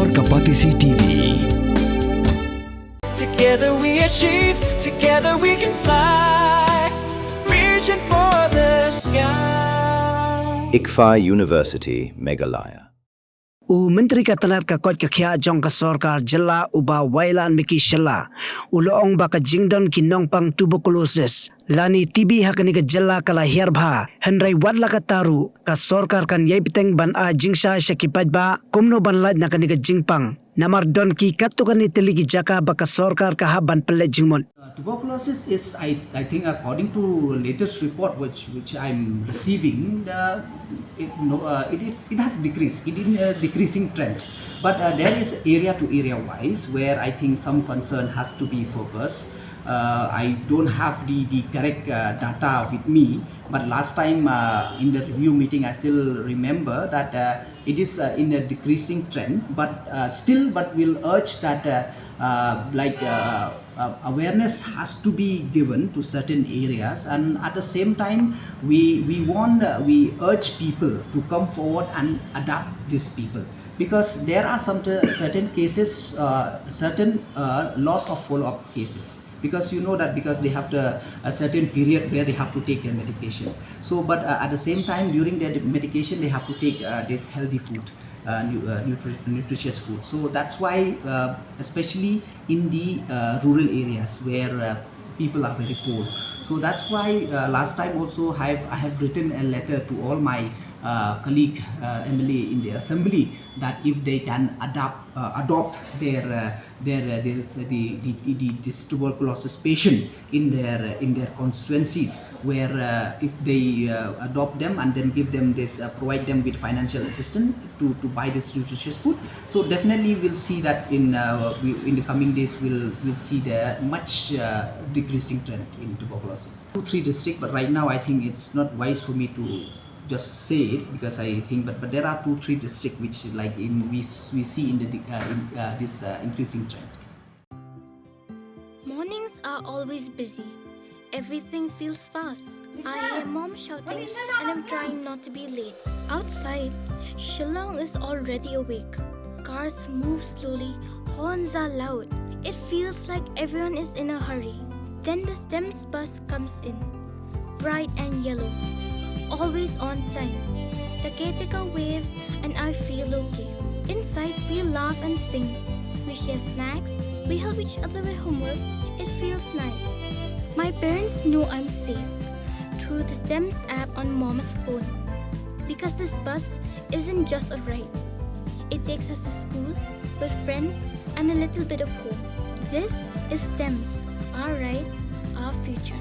Hiar Kapatisi TV. Together we achieve, together we can fly, reaching for the sky. ICFA University, Meghalaya. Menteri Katalat ka kot ka khia jong ka sarkar Jylla uba wailan miki shalla uloong ba ka Jingdon ki Nongpang tuberculosis lani TB hakani ka Jylla kala Hiar bha henrai wadla ka taru ka sarkar kan yai piteng ban a jingsha shakipat ba kumno ban lad na kani ka Jingpang namar don ki katukan ni teligi jaka ba ka sarkar ka haban pele jingmon. Tuberculosis is, I think, according to latest report which I'm receiving, it has decreased. It is in a decreasing trend. But there is area to area wise where I think some concern has to be focused. I don't have the correct data with me, but last time in the review meeting I still remember that it is in a decreasing trend, but we'll urge that awareness has to be given to certain areas, and at the same time we urge people to come forward and adapt these people, because there are some certain cases, certain loss of follow-up cases, because you know that because they have a certain period where they have to take their medication. So but at the same time during their medication they have to take this healthy food, nutritious food. So that's why especially in the rural areas where people are very poor. So that's why last time also I have written a letter to all my colleague MLA in the assembly that if they can adopt this tuberculosis patient in their constituencies, where if they adopt them and then give them this provide them with financial assistance to buy this nutritious food, so definitely we'll see that in the coming days we'll see the much decreasing trend in tuberculosis. 2-3 districts, but right now I think it's not wise for me to just say it, because I think but there are 2-3 districts which like we see in this increasing trend. Mornings are always busy. Everything feels fast. I hear mom shouting and I'm trying not to be late. Outside, Shillong is already awake. Cars move slowly, horns are loud. It feels like everyone is in a hurry. Then the STEMS bus comes in, bright and yellow, always on time. The caretaker waves and I feel okay. Inside, we laugh and sing. We share snacks. We help each other with homework. It feels nice. My parents know I'm safe through the STEMS app on mom's phone. Because this bus isn't just a ride. It takes us to school with friends and a little bit of home. This is STEMS, our ride, our future.